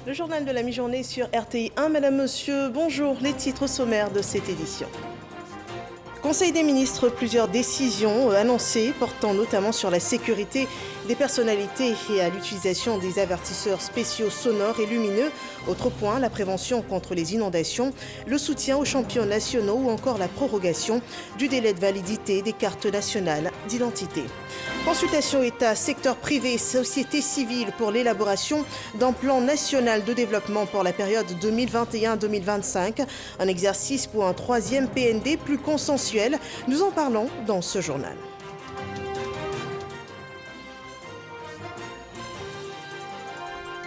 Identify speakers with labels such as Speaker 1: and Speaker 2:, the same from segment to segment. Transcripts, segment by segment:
Speaker 1: Le journal de la mi-journée sur RTI 1. Madame, Monsieur, bonjour. Les titres sommaires de cette édition. Conseil des ministres, plusieurs décisions annoncées portant notamment sur la sécurité des personnalités et à l'utilisation des avertisseurs spéciaux sonores et lumineux. Autre point, la prévention contre les inondations, le soutien aux champions nationaux ou encore la prorogation du délai de validité des cartes nationales d'identité. Consultation État, secteur privé, société civile pour l'élaboration d'un plan national de développement pour la période 2021-2025. Un exercice pour un troisième PND plus consensuel. Nous en parlons dans ce journal.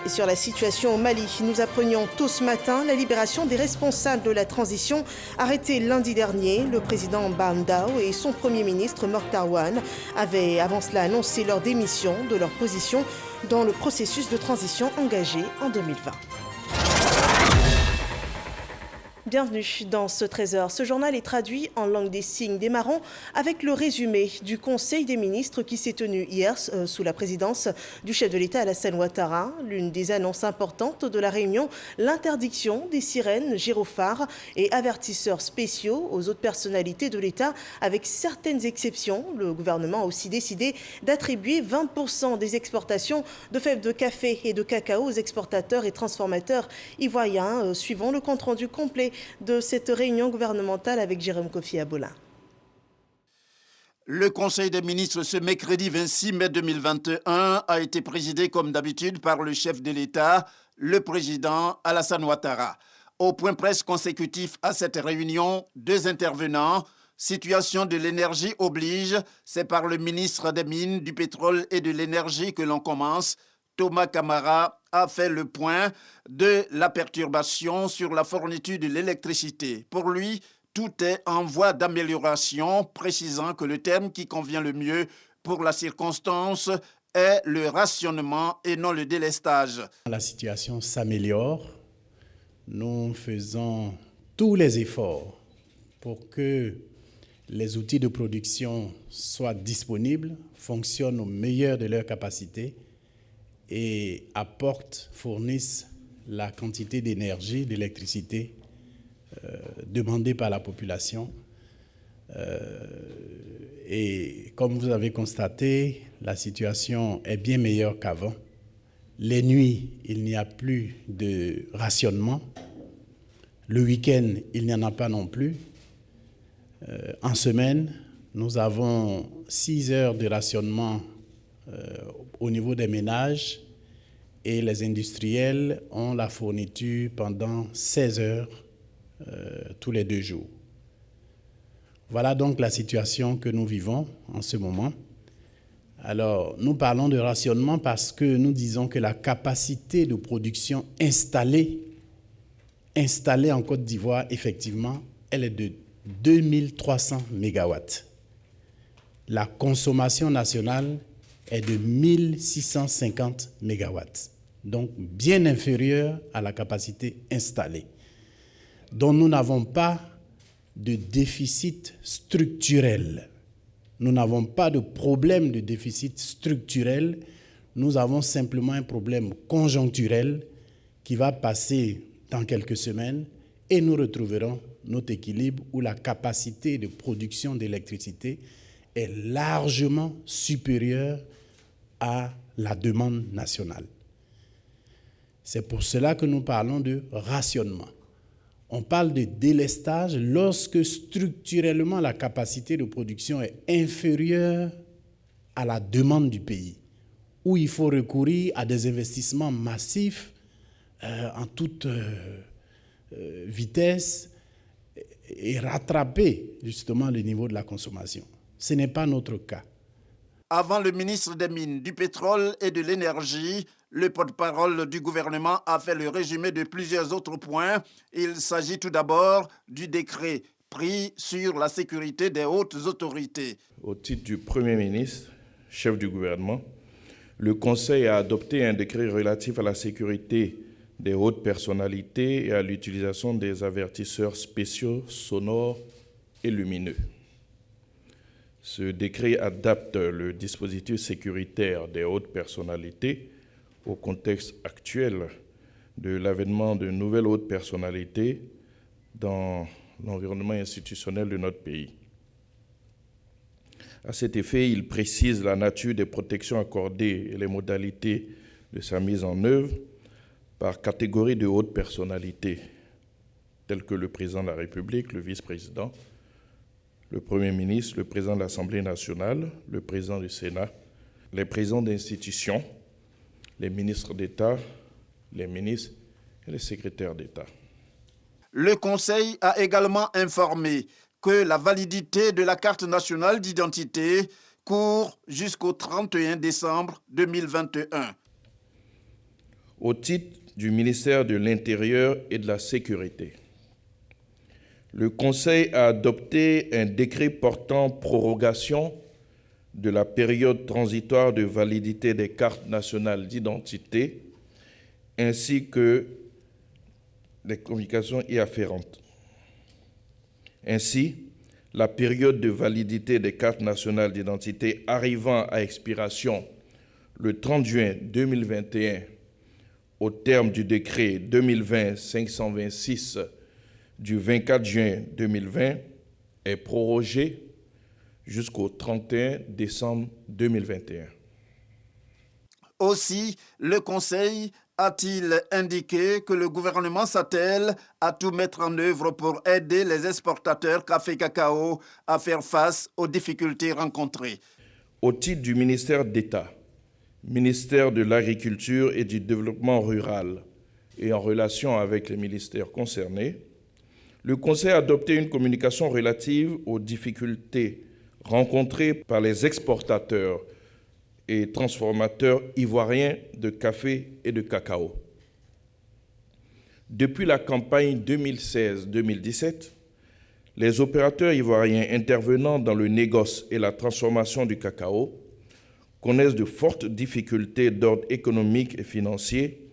Speaker 1: Et sur la situation au Mali, nous apprenions tôt ce matin la libération des responsables de la transition arrêtés lundi dernier. Le président Bandao et son premier ministre Mokhtar Ouane avaient avant cela annoncé leur démission de leur position dans le processus de transition engagé en 2020. Bienvenue dans ce Trésor. Ce journal est traduit en langue des signes. Démarrons avec le résumé du Conseil des ministres qui s'est tenu hier sous la présidence du chef de l'État Alassane Ouattara. L'une des annonces importantes de la réunion, l'interdiction des sirènes, gyrophares et avertisseurs spéciaux aux autres personnalités de l'État avec certaines exceptions. Le gouvernement a aussi décidé d'attribuer 20% des exportations de fèves de café et de cacao aux exportateurs et transformateurs ivoiriens, suivant le compte-rendu complet de cette réunion gouvernementale avec Jérôme Kofi Abola.
Speaker 2: Le Conseil des ministres ce mercredi 26 mai 2021 a été présidé comme d'habitude par le chef de l'État, le président Alassane Ouattara. Au point presse consécutif à cette réunion, deux intervenants. Situation de l'énergie oblige, c'est par le ministre des Mines, du Pétrole et de l'Énergie que l'on commence. Thomas Camara a fait le point de la perturbation sur la fourniture de l'électricité. Pour lui, tout est en voie d'amélioration, précisant que le terme qui convient le mieux pour la circonstance est le rationnement et non le délestage.
Speaker 3: La situation s'améliore. Nous faisons tous les efforts pour que les outils de production soient disponibles, fonctionnent au meilleur de leur capacité et fournissent la quantité d'énergie, d'électricité demandée par la population. Et comme vous avez constaté, la situation est bien meilleure qu'avant. Les nuits, il n'y a plus de rationnement. Le week-end, il n'y en a pas non plus. En semaine, nous avons 6 heures de rationnement au niveau des ménages et les industriels ont la fourniture pendant 16 heures tous les 2 jours. Voilà donc la situation que nous vivons en ce moment. Alors, nous parlons de rationnement parce que nous disons que la capacité de production installée en Côte d'Ivoire, effectivement, elle est de 2300 mégawatts. La consommation nationale est de 1650 mégawatts, donc bien inférieure à la capacité installée. Donc nous n'avons pas de déficit structurel. Nous n'avons pas de problème de déficit structurel. Nous avons simplement un problème conjoncturel qui va passer dans quelques semaines et nous retrouverons notre équilibre où la capacité de production d'électricité est largement supérieure à la demande nationale. C'est pour cela que nous parlons de rationnement. On parle de délestage lorsque structurellement la capacité de production est inférieure à la demande du pays, où il faut recourir à des investissements massifs en toute vitesse et rattraper justement le niveau de la consommation. Ce n'est pas notre cas.
Speaker 2: Avant le ministre des Mines, du Pétrole et de l'Énergie, le porte-parole du gouvernement a fait le résumé de plusieurs autres points. Il s'agit tout d'abord du décret pris sur la sécurité des hautes autorités.
Speaker 4: Au titre du Premier ministre, chef du gouvernement, le Conseil a adopté un décret relatif à la sécurité des hautes personnalités et à l'utilisation des avertisseurs spéciaux sonores et lumineux. Ce décret adapte le dispositif sécuritaire des hautes personnalités au contexte actuel de l'avènement de nouvelles hautes personnalités dans l'environnement institutionnel de notre pays. À cet effet, il précise la nature des protections accordées et les modalités de sa mise en œuvre par catégorie de hautes personnalités, telles que le président de la République, le vice-président, le Premier ministre, le président de l'Assemblée nationale, le président du Sénat, les présidents d'institutions, les ministres d'État, les ministres et les secrétaires d'État.
Speaker 2: Le Conseil a également informé que la validité de la carte nationale d'identité court jusqu'au 31 décembre 2021.
Speaker 4: Au titre du ministère de l'Intérieur et de la Sécurité, le Conseil a adopté un décret portant prorogation de la période transitoire de validité des cartes nationales d'identité ainsi que les communications y afférentes. Ainsi, la période de validité des cartes nationales d'identité arrivant à expiration le 30 juin 2021 au terme du décret 2020-526 du 24 juin 2020 est prorogée jusqu'au 31 décembre 2021.
Speaker 2: Aussi, le Conseil a-t-il indiqué que le gouvernement s'attelle à tout mettre en œuvre pour aider les exportateurs café-cacao à faire face aux difficultés rencontrées.
Speaker 4: Au titre du ministère d'État, ministère de l'Agriculture et du Développement rural et en relation avec les ministères concernés, le Conseil a adopté une communication relative aux difficultés rencontrées par les exportateurs et transformateurs ivoiriens de café et de cacao. Depuis la campagne 2016-2017, les opérateurs ivoiriens intervenant dans le négoce et la transformation du cacao connaissent de fortes difficultés d'ordre économique et financier,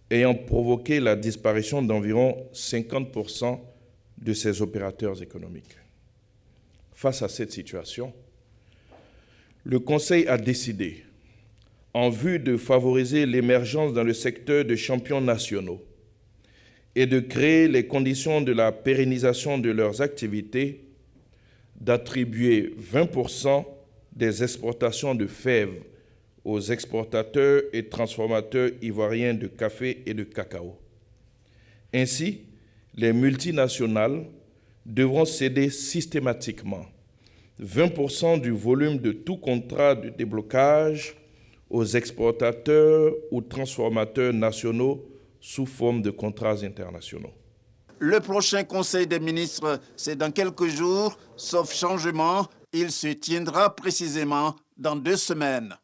Speaker 4: ayant provoqué la disparition d'environ 50% de ces opérateurs économiques. Face à cette situation, le Conseil a décidé, en vue de favoriser l'émergence dans le secteur de champions nationaux et de créer les conditions de la pérennisation de leurs activités, d'attribuer 20% des exportations de fèves aux exportateurs et transformateurs ivoiriens de café et de cacao. Ainsi, les multinationales devront céder systématiquement 20% du volume de tout contrat de déblocage aux exportateurs ou transformateurs nationaux sous forme de contrats internationaux.
Speaker 2: Le prochain Conseil des ministres, c'est dans quelques jours, sauf changement, il se tiendra précisément dans 2 semaines.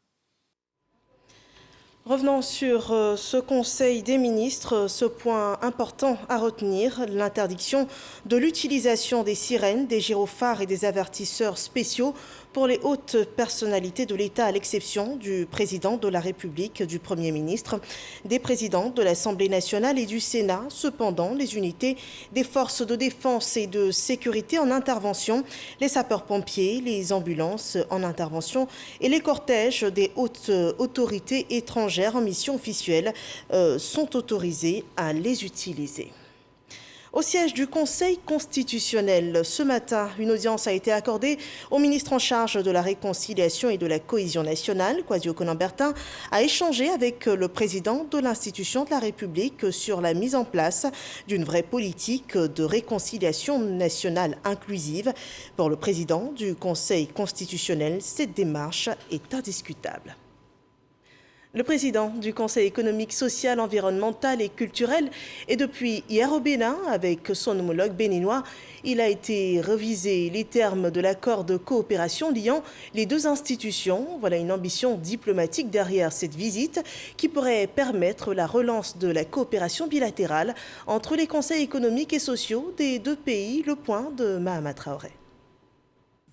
Speaker 1: Revenons sur ce Conseil des ministres, ce point important à retenir, l'interdiction de l'utilisation des sirènes, des gyrophares et des avertisseurs spéciaux pour les hautes personnalités de l'État, à l'exception du président de la République, du Premier ministre, des présidents de l'Assemblée nationale et du Sénat. Cependant, les unités des forces de défense et de sécurité en intervention, les sapeurs-pompiers, les ambulances en intervention et les cortèges des hautes autorités étrangères en mission officielle sont autorisés à les utiliser. Au siège du Conseil constitutionnel, ce matin, une audience a été accordée au ministre en charge de la réconciliation et de la cohésion nationale. Kwasi Okonan-Bertin a échangé avec le président de l'institution de la République sur la mise en place d'une vraie politique de réconciliation nationale inclusive. Pour le président du Conseil constitutionnel, cette démarche est indiscutable. Le président du Conseil économique, social, environnemental et culturel est depuis hier au Bénin avec son homologue béninois. Il a été révisé les termes de l'accord de coopération liant les deux institutions. Voilà une ambition diplomatique derrière cette visite qui pourrait permettre la relance de la coopération bilatérale entre les conseils économiques et sociaux des deux pays. Le point de Mahama Traoré.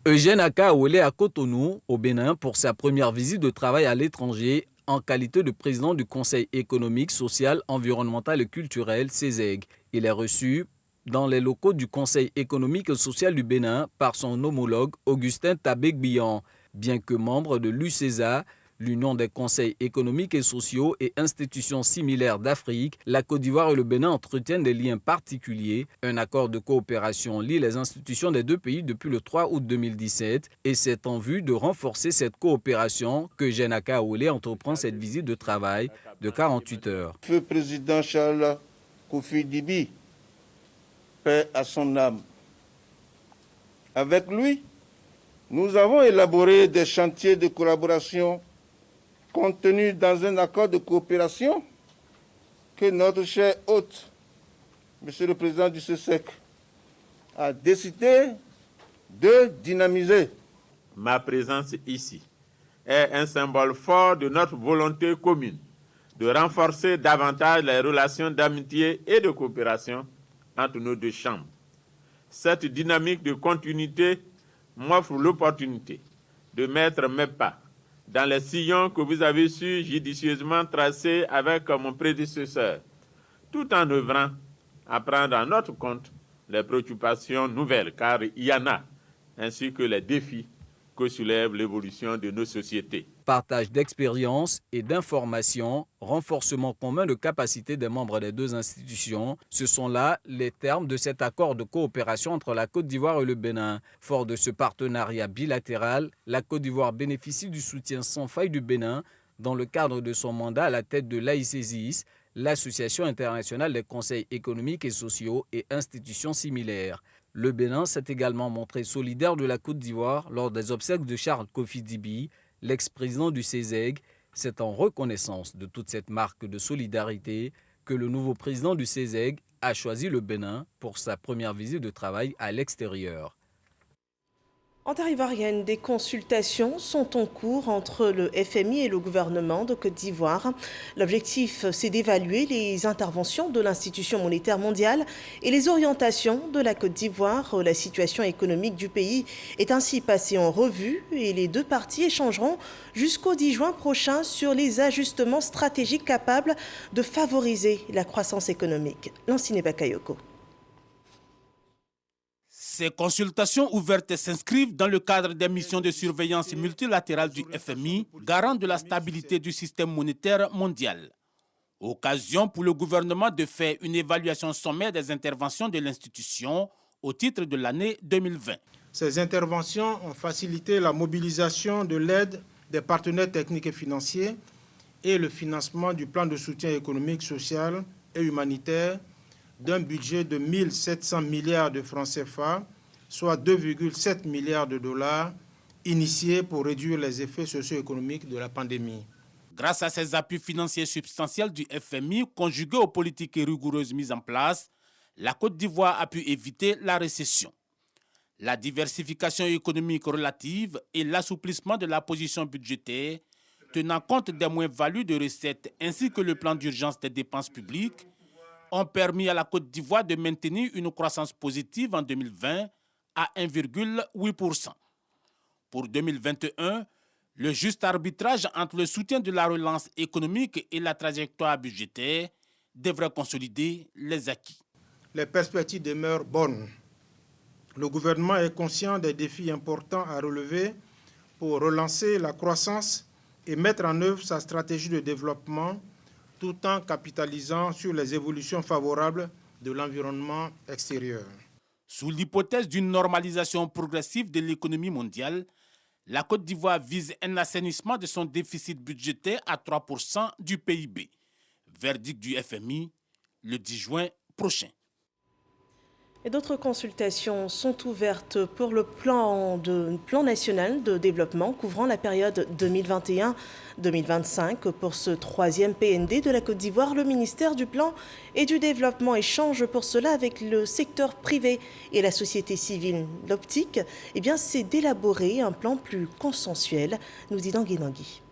Speaker 5: Eugène Akaouele à Cotonou, au Bénin, pour sa première visite de travail à l'étranger en qualité de président du Conseil économique, social, environnemental et culturel, CESEG. Il est reçu dans les locaux du Conseil économique et social du Bénin par son homologue Augustin Tabek-Bian. Bien que membre de l'UCESA, L'Union des conseils économiques et sociaux et institutions similaires d'Afrique, la Côte d'Ivoire et le Bénin entretiennent des liens particuliers. Un accord de coopération lie les institutions des deux pays depuis le 3 août 2017 et c'est en vue de renforcer cette coopération que Eugène Akaolé entreprend cette visite de travail de 48 heures.
Speaker 6: Feu président Charles Kofi Dibi, paix à son âme. Avec lui, nous avons élaboré des chantiers de collaboration contenus dans un accord de coopération que notre cher hôte, Monsieur le Président du CESEC, a décidé de dynamiser.
Speaker 7: Ma présence ici est un symbole fort de notre volonté commune de renforcer davantage les relations d'amitié et de coopération entre nos deux chambres. Cette dynamique de continuité m'offre l'opportunité de mettre mes pas dans les sillons que vous avez su judicieusement tracer avec mon prédécesseur, tout en œuvrant à prendre en notre compte les préoccupations nouvelles, car il y en a, ainsi que les défis que soulève l'évolution de nos sociétés.
Speaker 5: Partage d'expériences et d'informations, renforcement commun de capacités des membres des deux institutions, ce sont là les termes de cet accord de coopération entre la Côte d'Ivoire et le Bénin. Fort de ce partenariat bilatéral, la Côte d'Ivoire bénéficie du soutien sans faille du Bénin dans le cadre de son mandat à la tête de l'AICESIS, l'Association internationale des conseils économiques et sociaux et institutions similaires. Le Bénin s'est également montré solidaire de la Côte d'Ivoire lors des obsèques de Charles Kofi Dibi, l'ex-président du CESEG. C'est en reconnaissance de toute cette marque de solidarité que le nouveau président du CESEG a choisi le Bénin pour sa première visite de travail à l'extérieur.
Speaker 1: En terre ivoirienne, des consultations sont en cours entre le FMI et le gouvernement de Côte d'Ivoire. L'objectif, c'est d'évaluer les interventions de l'Institution monétaire mondiale et les orientations de la Côte d'Ivoire. La situation économique du pays est ainsi passée en revue et les deux parties échangeront jusqu'au 10 juin prochain sur les ajustements stratégiques capables de favoriser la croissance économique. Lanciné Bakayoko.
Speaker 8: Ces consultations ouvertes s'inscrivent dans le cadre des missions de surveillance multilatérale du FMI, garant de la stabilité du système monétaire mondial. Occasion pour le gouvernement de faire une évaluation sommaire des interventions de l'institution au titre de l'année 2020.
Speaker 9: Ces interventions ont facilité la mobilisation de l'aide des partenaires techniques et financiers et le financement du plan de soutien économique, social et humanitaire d'un budget de 1 700 milliards de francs CFA, soit 2,7 milliards de dollars, initiés pour réduire les effets socio-économiques de la pandémie.
Speaker 8: Grâce à ces appuis financiers substantiels du FMI, conjugués aux politiques rigoureuses mises en place, la Côte d'Ivoire a pu éviter la récession. La diversification économique relative et l'assouplissement de la position budgétaire, tenant compte des moins-values de recettes ainsi que le plan d'urgence des dépenses publiques, ont permis à la Côte d'Ivoire de maintenir une croissance positive en 2020 à 1,8%. Pour 2021, le juste arbitrage entre le soutien de la relance économique et la trajectoire budgétaire devrait consolider les acquis.
Speaker 9: Les perspectives demeurent bonnes. Le gouvernement est conscient des défis importants à relever pour relancer la croissance et mettre en œuvre sa stratégie de développement tout en capitalisant sur les évolutions favorables de l'environnement extérieur.
Speaker 8: Sous l'hypothèse d'une normalisation progressive de l'économie mondiale, la Côte d'Ivoire vise un assainissement de son déficit budgétaire à 3% du PIB. Verdict du FMI le 10 juin prochain.
Speaker 1: Et d'autres consultations sont ouvertes pour le plan national de développement couvrant la période 2021-2025. Pour ce troisième PND de la Côte d'Ivoire, le ministère du Plan et du Développement échange pour cela avec le secteur privé et la société civile. L'optique, c'est d'élaborer un plan plus consensuel, nous dit Tanguy Nangui.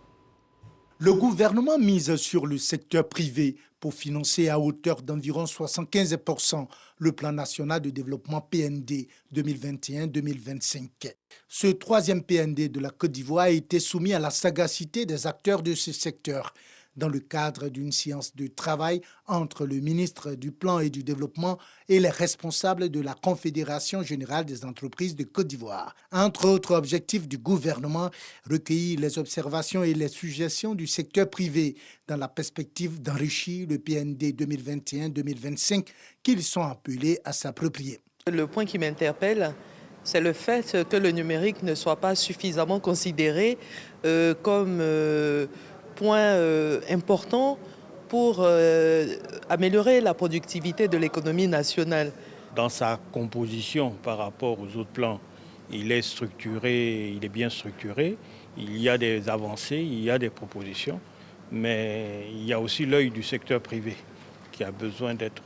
Speaker 10: Le gouvernement mise sur le secteur privé pour financer à hauteur d'environ 75% le plan national de développement PND 2021-2025. Ce troisième PND de la Côte d'Ivoire a été soumis à la sagacité des acteurs de ce secteur. dans le cadre d'une séance de travail entre le ministre du Plan et du Développement et les responsables de la Confédération générale des entreprises de Côte d'Ivoire. Entre autres objectifs du gouvernement, recueillir les observations et les suggestions du secteur privé dans la perspective d'enrichir le PND 2021-2025 qu'ils sont appelés à s'approprier.
Speaker 11: Le point qui m'interpelle, c'est le fait que le numérique ne soit pas suffisamment considéré comme point important pour améliorer la productivité de l'économie nationale.
Speaker 12: Dans sa composition par rapport aux autres plans, il est structuré, il est bien structuré. Il y a des avancées, il y a des propositions, mais il y a aussi l'œil du secteur privé qui a besoin d'être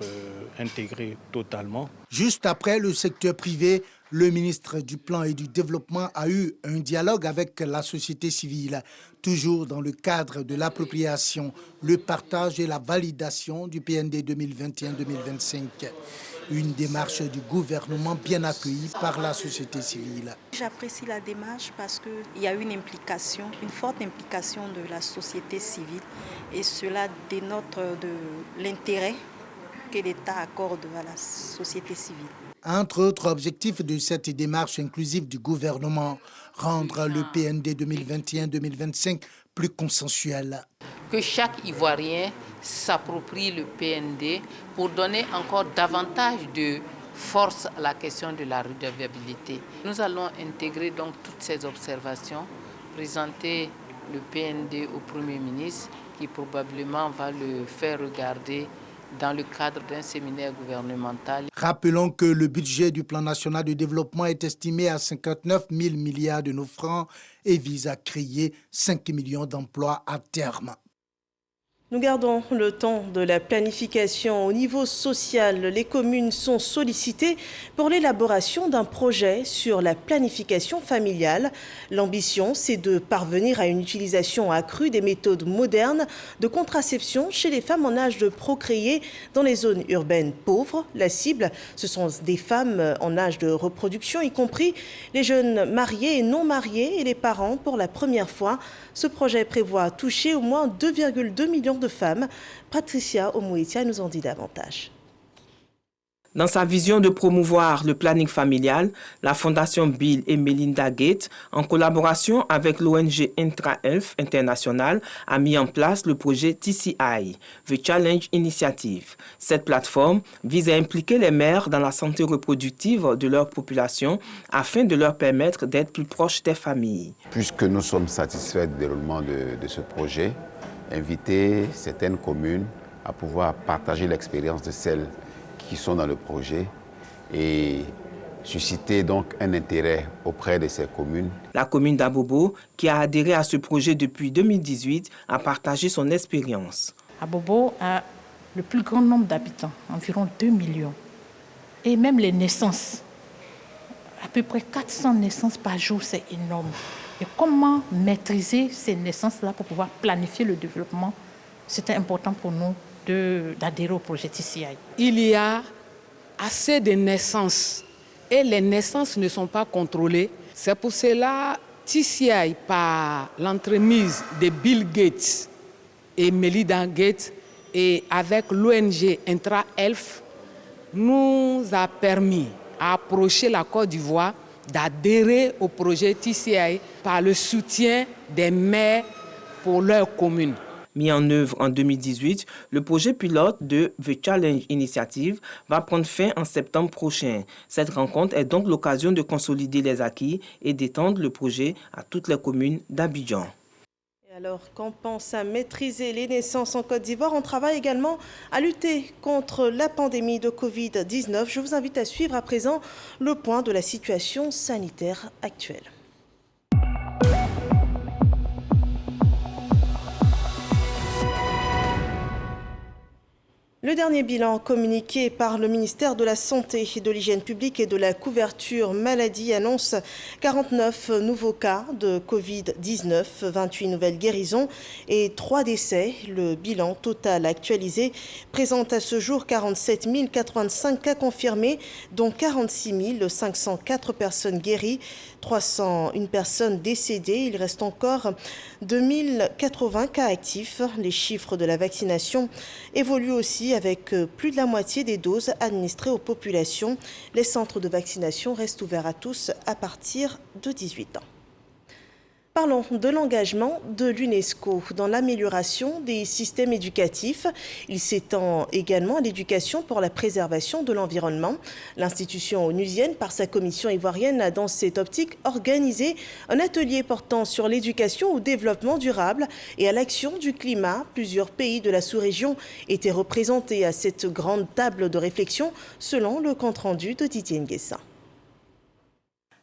Speaker 12: intégré totalement.
Speaker 10: Juste après le secteur privé, le ministre du Plan et du Développement a eu un dialogue avec la société civile, toujours dans le cadre de l'appropriation, le partage et la validation du PND 2021-2025. Une démarche du gouvernement bien accueillie par la société civile.
Speaker 13: J'apprécie la démarche parce qu'il y a une implication, une forte implication de la société civile et cela dénote de l'intérêt que l'État accorde à la société civile.
Speaker 10: Entre autres objectifs de cette démarche inclusive du gouvernement, rendre le PND 2021-2025 plus consensuel.
Speaker 14: Que chaque Ivoirien s'approprie le PND pour donner encore davantage de force à la question de la redevabilité. Nous allons intégrer donc toutes ces observations, présenter le PND au Premier ministre qui probablement va le faire regarder dans le cadre d'un séminaire gouvernemental.
Speaker 10: Rappelons que le budget du Plan national de développement est estimé à 59 000 milliards de nos francs et vise à créer 5 millions d'emplois à terme.
Speaker 1: Nous gardons le temps de la planification. Au niveau social, les communes sont sollicitées pour l'élaboration d'un projet sur la planification familiale. L'ambition, c'est de parvenir à une utilisation accrue des méthodes modernes de contraception chez les femmes en âge de procréer dans les zones urbaines pauvres. La cible, ce sont des femmes en âge de reproduction, y compris les jeunes mariés et non mariés et les parents pour la première fois. Ce projet prévoit toucher au moins 2,2 millions de femmes. Patricia Omoetia nous en dit davantage.
Speaker 15: Dans sa vision de promouvoir le planning familial, la Fondation Bill et Melinda Gates, en collaboration avec l'ONG Intra-Health International, a mis en place le projet TCI, The Challenge Initiative. Cette plateforme vise à impliquer les mères dans la santé reproductive de leur population afin de leur permettre d'être plus proches des familles.
Speaker 16: Puisque nous sommes satisfaits du déroulement de ce projet, inviter certaines communes à pouvoir partager l'expérience de celles qui sont dans le projet et susciter donc un intérêt auprès de ces communes.
Speaker 15: La commune d'Abobo, qui a adhéré à ce projet depuis 2018, a partagé son expérience.
Speaker 17: Abobo a le plus grand nombre d'habitants, environ 2 millions. Et même les naissances, à peu près 400 naissances par jour, c'est énorme. Et comment maîtriser ces naissances-là pour pouvoir planifier le développement, c'était important pour nous d'adhérer au projet TCI.
Speaker 18: Il y a assez de naissances et les naissances ne sont pas contrôlées. C'est pour cela TCI, par l'entremise de Bill Gates et Melinda Gates et avec l'ONG Intra-Health, nous a permis à approcher la Côte d'Ivoire d'adhérer au projet TCI par le soutien des maires pour leur commune.
Speaker 15: Mis en œuvre en 2018, le projet pilote de The Challenge Initiative va prendre fin en septembre prochain. Cette rencontre est donc l'occasion de consolider les acquis et d'étendre le projet à toutes les communes d'Abidjan.
Speaker 1: Alors qu'on pense à maîtriser les naissances en Côte d'Ivoire, on travaille également à lutter contre la pandémie de Covid-19. Je vous invite à suivre à présent le point de la situation sanitaire actuelle. Le dernier bilan communiqué par le ministère de la Santé, de l'Hygiène publique et de la couverture maladie annonce 49 nouveaux cas de Covid-19, 28 nouvelles guérisons et 3 décès. Le bilan total actualisé présente à ce jour 47 085 cas confirmés, dont 46 504 personnes guéries, 301 personnes décédées. Il reste encore 2080 cas actifs. Les chiffres de la vaccination évoluent aussi avec plus de la moitié des doses administrées aux populations. Les centres de vaccination restent ouverts à tous à partir de 18 ans. Parlons de l'engagement de l'UNESCO dans l'amélioration des systèmes éducatifs. Il s'étend également à l'éducation pour la préservation de l'environnement. L'institution onusienne, par sa commission ivoirienne, a dans cette optique organisé un atelier portant sur l'éducation au développement durable et à l'action du climat. Plusieurs pays de la sous-région étaient représentés à cette grande table de réflexion, selon le compte-rendu de Didier Nguessa.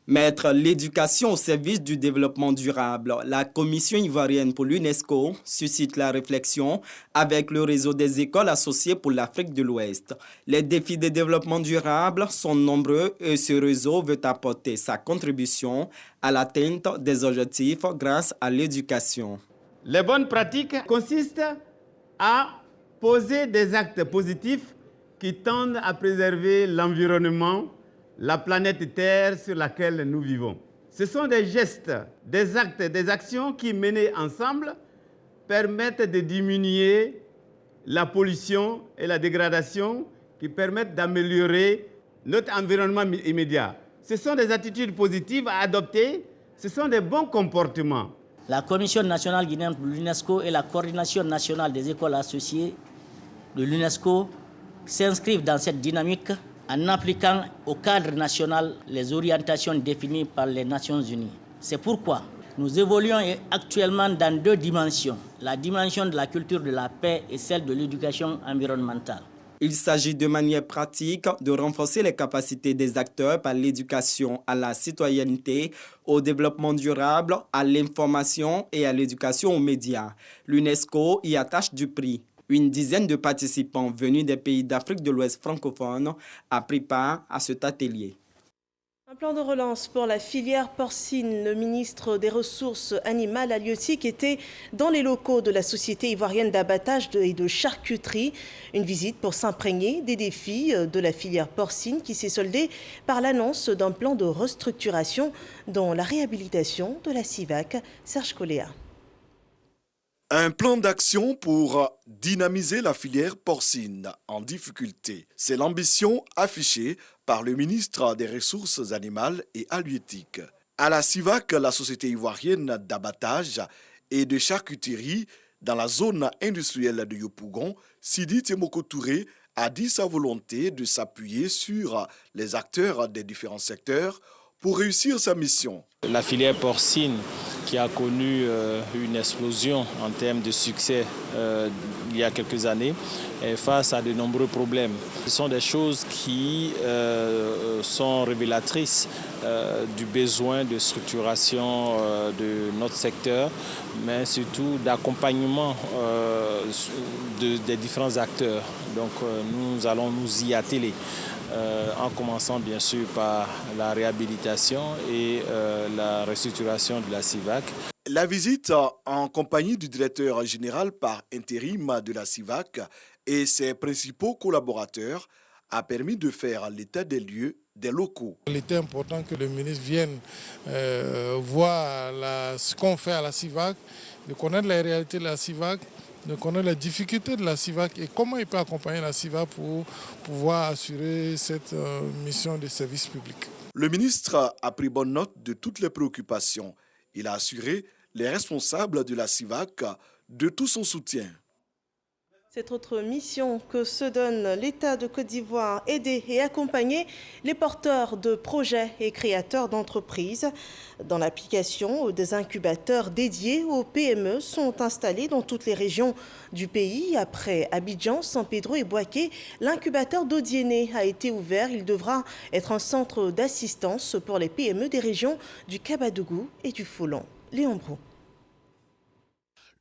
Speaker 19: Mettre l'éducation au service du développement durable, la Commission ivoirienne pour l'UNESCO suscite la réflexion avec le réseau des écoles associées pour l'Afrique de l'Ouest. Les défis de développement durable sont nombreux et ce réseau veut apporter sa contribution à l'atteinte des objectifs grâce à l'éducation.
Speaker 20: Les bonnes pratiques consistent à poser des actes positifs qui tendent à préserver l'environnement, la planète Terre sur laquelle nous vivons. Ce sont des gestes, des actes, des actions qui, menés ensemble, permettent de diminuer la pollution et la dégradation, qui permettent d'améliorer notre environnement immédiat. Ce sont des attitudes positives à adopter, ce sont des bons comportements.
Speaker 21: La Commission nationale guinéenne pour l'UNESCO et la Coordination nationale des écoles associées de l'UNESCO s'inscrivent dans cette dynamique en appliquant au cadre national les orientations définies par les Nations Unies. C'est pourquoi nous évoluons actuellement dans 2 dimensions, la dimension de la culture de la paix et celle de l'éducation environnementale.
Speaker 19: Il s'agit de manière pratique de renforcer les capacités des acteurs par l'éducation à la citoyenneté, au développement durable, à l'information et à l'éducation aux médias. L'UNESCO y attache du prix. Une dizaine de participants venus des pays d'Afrique de l'Ouest francophone a pris part à cet atelier.
Speaker 1: Un plan de relance pour la filière porcine. Le ministre des Ressources animales halieutiques était dans les locaux de la Société ivoirienne d'abattage et de charcuterie. Une visite pour s'imprégner des défis de la filière porcine qui s'est soldée par l'annonce d'un plan de restructuration dont la réhabilitation de la CIVAC. Serge Coléa.
Speaker 22: Un plan d'action pour dynamiser la filière porcine en difficulté. C'est l'ambition affichée par le ministre des Ressources animales et halieutiques. À la CIVAC, la Société ivoirienne d'abattage et de charcuterie dans la zone industrielle de Yopougon, Sidi Temoko Touré a dit sa volonté de s'appuyer sur les acteurs des différents secteurs pour réussir sa mission.
Speaker 12: La filière porcine qui a connu une explosion en termes de succès il y a quelques années est face à de nombreux problèmes. Ce sont des choses qui sont révélatrices du besoin de structuration de notre secteur, mais surtout d'accompagnement des différents acteurs. Donc nous allons nous y atteler. En commençant bien sûr par la réhabilitation et la restructuration de la CIVAC.
Speaker 22: La visite en compagnie du directeur général par intérim de la CIVAC et ses principaux collaborateurs a permis de faire l'état des lieux des locaux.
Speaker 23: Il était important que le ministre vienne voir ce qu'on fait à la CIVAC, de connaître les réalités de la CIVAC, de connaître les difficultés de la CIVAC et comment il peut accompagner la CIVAC pour pouvoir assurer cette mission de service public.
Speaker 22: Le ministre a pris bonne note de toutes les préoccupations. Il a assuré les responsables de la CIVAC de tout son soutien.
Speaker 1: Cette autre mission que se donne l'État de Côte d'Ivoire, aider et accompagner les porteurs de projets et créateurs d'entreprises. Dans l'application, des incubateurs dédiés aux PME sont installés dans toutes les régions du pays. Après Abidjan, San Pedro et Boaké, l'incubateur d'Odiéné a été ouvert. Il devra être un centre d'assistance pour les PME des régions du Kabadougou et du Folon. Léon Brou.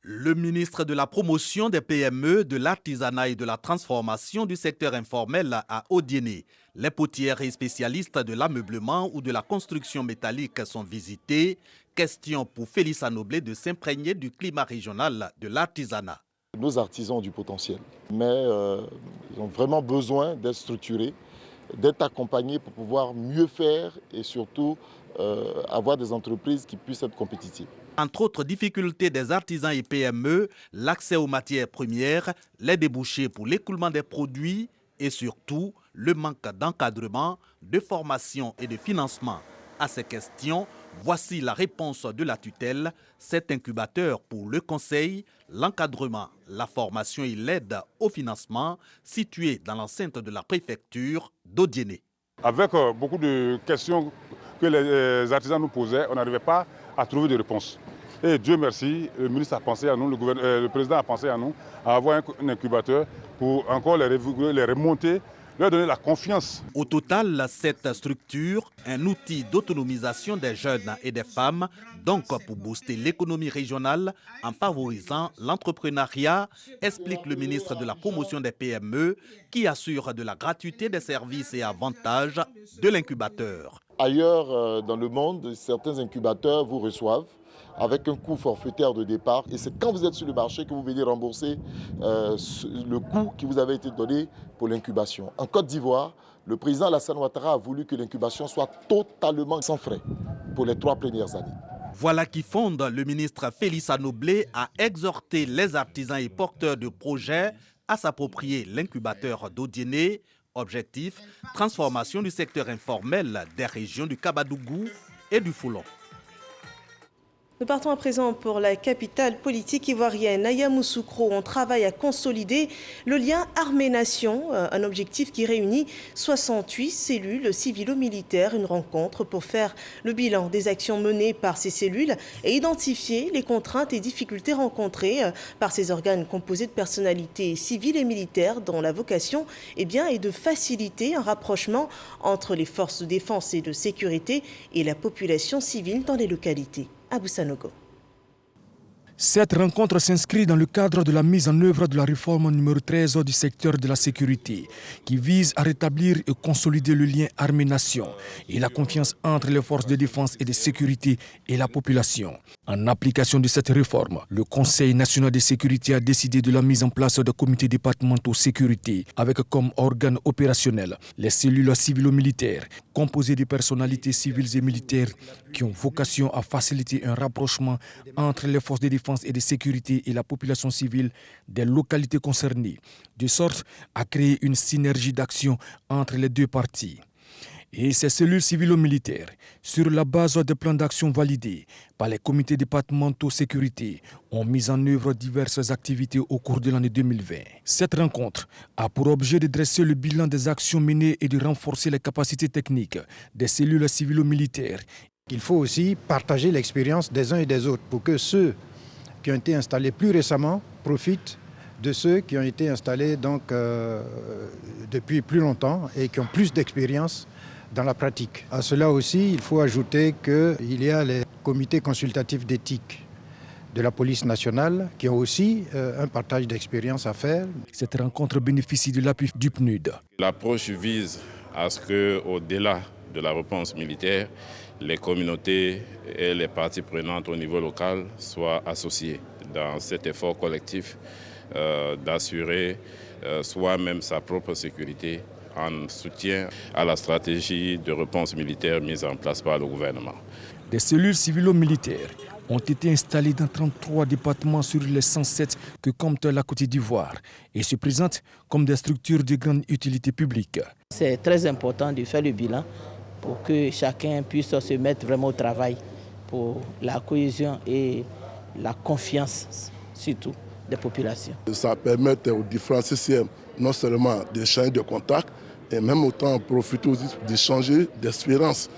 Speaker 2: Le ministre de la promotion des PME, de l'artisanat et de la transformation du secteur informel à Odiéné. Les potières et spécialistes de l'ameublement ou de la construction métallique sont visités. Question pour Félix Anoblé de s'imprégner du climat régional de l'artisanat.
Speaker 3: Nos artisans ont du potentiel, mais ils ont vraiment besoin d'être structurés, d'être accompagnés pour pouvoir mieux faire et surtout avoir des entreprises qui puissent être compétitives.
Speaker 2: Entre autres difficultés des artisans et PME, l'accès aux matières premières, les débouchés pour l'écoulement des produits et surtout le manque d'encadrement, de formation et de financement. À ces questions, voici la réponse de la tutelle, cet incubateur pour le conseil, l'encadrement, la formation et l'aide au financement situé dans l'enceinte de la préfecture d'Odiéné.
Speaker 4: Avec beaucoup de questions que les artisans nous posaient, on n'arrivait pas à trouver de réponse. Et Dieu merci, le ministre a pensé à nous, le président a pensé à nous, à avoir un incubateur pour encore les remonter, leur donner la confiance.
Speaker 2: Au total, cette structure, un outil d'autonomisation des jeunes et des femmes, donc pour booster l'économie régionale en favorisant l'entrepreneuriat, explique le ministre de la promotion des PME qui assure de la gratuité des services et avantages de l'incubateur.
Speaker 3: Ailleurs dans le monde, certains incubateurs vous reçoivent avec un coût forfaitaire de départ. Et c'est quand vous êtes sur le marché que vous venez rembourser le coût qui vous avait été donné pour l'incubation. En Côte d'Ivoire, le président Alassane Ouattara a voulu que l'incubation soit totalement sans frais pour les 3 premières années.
Speaker 2: Voilà qui fonde le ministre Félix Anoblé à exhorter les artisans et porteurs de projets à s'approprier l'incubateur d'Odiéné. Objectif, transformation du secteur informel des régions du Kabadougou et du Foulon.
Speaker 1: Nous partons à présent pour la capitale politique ivoirienne. À Yamoussoukro, on travaille à consolider le lien armée-nation, un objectif qui réunit 68 cellules civilo-militaires. Une rencontre pour faire le bilan des actions menées par ces cellules et identifier les contraintes et difficultés rencontrées par ces organes composés de personnalités civiles et militaires dont la vocation est de faciliter un rapprochement entre les forces de défense et de sécurité et la population civile dans les localités. Abou Sanogo.
Speaker 24: Cette rencontre s'inscrit dans le cadre de la mise en œuvre de la réforme numéro 13 du secteur de la sécurité, qui vise à rétablir et consolider le lien armée-nation et la confiance entre les forces de défense et de sécurité et la population. En application de cette réforme, le Conseil national de sécurité a décidé de la mise en place de comités départementaux sécurité avec comme organe opérationnel les cellules civilo-militaires composées de personnalités civiles et militaires qui ont vocation à faciliter un rapprochement entre les forces de défense et de sécurité et la population civile des localités concernées, de sorte à créer une synergie d'action entre les deux parties. Et ces cellules civilo-militaires, sur la base des plans d'action validés par les comités départementaux sécurité, ont mis en œuvre diverses activités au cours de l'année 2020. Cette rencontre a pour objet de dresser le bilan des actions menées et de renforcer les capacités techniques des cellules civilo-militaires.
Speaker 25: Il faut aussi partager l'expérience des uns et des autres pour que ceux qui ont été installés plus récemment profitent de ceux qui ont été installés depuis plus longtemps et qui ont plus d'expérience dans la pratique. À cela aussi, il faut ajouter qu'il y a les comités consultatifs d'éthique de la police nationale qui ont aussi un partage d'expérience à faire.
Speaker 24: Cette rencontre bénéficie de l'appui du PNUD.
Speaker 26: L'approche vise à ce qu'au-delà de la réponse militaire, les communautés et les parties prenantes au niveau local soient associées dans cet effort collectif d'assurer soi-même sa propre sécurité en soutien à la stratégie de réponse militaire mise en place par le gouvernement.
Speaker 24: Des cellules civilo-militaires ont été installées dans 33 départements sur les 107 que compte la Côte d'Ivoire et se présentent comme des structures de grande utilité publique.
Speaker 21: C'est très important de faire le bilan pour que chacun puisse se mettre vraiment au travail pour la cohésion et la confiance surtout des populations.
Speaker 27: Ça permet aux différents CCM non seulement d'échanger des contacts, et même autant profiter aussi d'échanger d'expériences.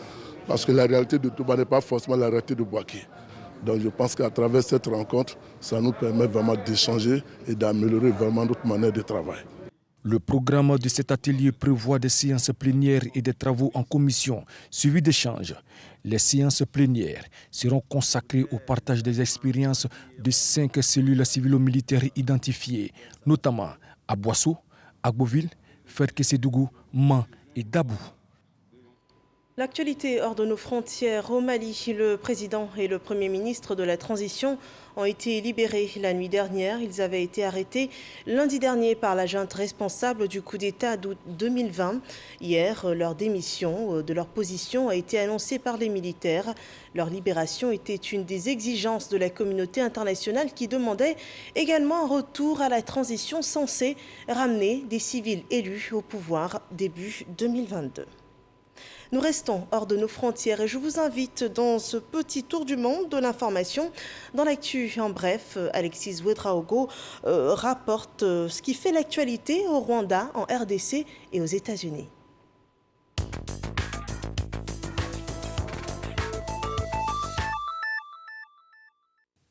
Speaker 27: Parce que la réalité de Touba n'est pas forcément la réalité de Bouaké. Donc je pense qu'à travers cette rencontre, ça nous permet vraiment d'échanger et d'améliorer vraiment notre manière de travail.
Speaker 24: Le programme de cet atelier prévoit des séances plénières et des travaux en commission, suivis d'échanges. Les séances plénières seront consacrées au partage des expériences de 5 cellules civilo-militaires identifiées, notamment à Boissou, Agboville, Ferkessédougou, Man et Dabou.
Speaker 1: L'actualité hors de nos frontières au Mali, le président et le premier ministre de la transition ont été libérés la nuit dernière. Ils avaient été arrêtés lundi dernier par la junte responsable du coup d'État d'août 2020. Hier, leur démission de leur position a été annoncée par les militaires. Leur libération était une des exigences de la communauté internationale qui demandait également un retour à la transition censée ramener des civils élus au pouvoir début 2022. Nous restons hors de nos frontières et je vous invite dans ce petit tour du monde de l'information. Dans l'actu, en bref, Alexis Ouedraogo rapporte ce qui fait l'actualité au Rwanda, en RDC et aux États-Unis.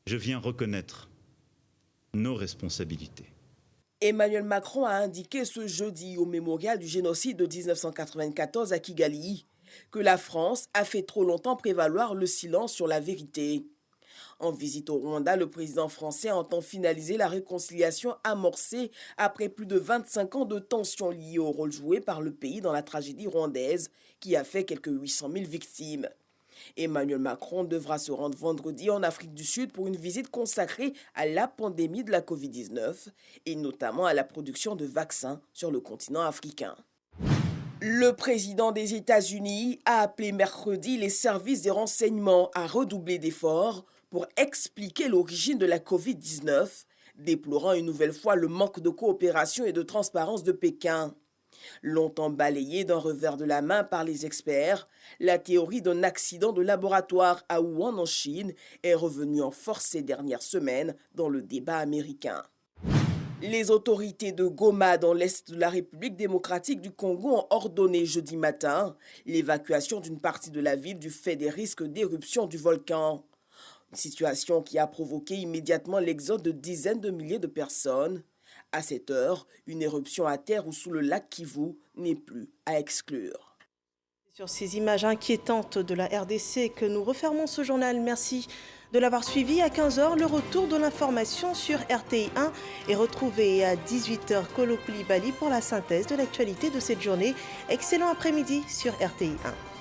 Speaker 5: Je viens reconnaître nos responsabilités.
Speaker 6: Emmanuel Macron a indiqué ce jeudi au mémorial du génocide de 1994 à Kigali que la France a fait trop longtemps prévaloir le silence sur la vérité. En visite au Rwanda, le président français entend finaliser la réconciliation amorcée après plus de 25 ans de tensions liées au rôle joué par le pays dans la tragédie rwandaise qui a fait quelques 800 000 victimes. Emmanuel Macron devra se rendre vendredi en Afrique du Sud pour une visite consacrée à la pandémie de la Covid-19 et notamment à la production de vaccins sur le continent africain. Le président des États-Unis a appelé mercredi les services des renseignements à redoubler d'efforts pour expliquer l'origine de la Covid-19, déplorant une nouvelle fois le manque de coopération et de transparence de Pékin. Longtemps balayée d'un revers de la main par les experts, la théorie d'un accident de laboratoire à Wuhan en Chine est revenue en force ces dernières semaines dans le débat américain. Les autorités de Goma dans l'est de la République démocratique du Congo ont ordonné jeudi matin l'évacuation d'une partie de la ville du fait des risques d'éruption du volcan. Une situation qui a provoqué immédiatement l'exode de dizaines de milliers de personnes. À cette heure, une éruption à terre ou sous le lac Kivu n'est plus à exclure.
Speaker 1: Sur ces images inquiétantes de la RDC que nous refermons ce journal. Merci de l'avoir suivi. À 15h, le retour de l'information sur RTI 1 est retrouvé à 18h Kolo Koulibaly pour la synthèse de l'actualité de cette journée. Excellent après-midi sur RTI 1.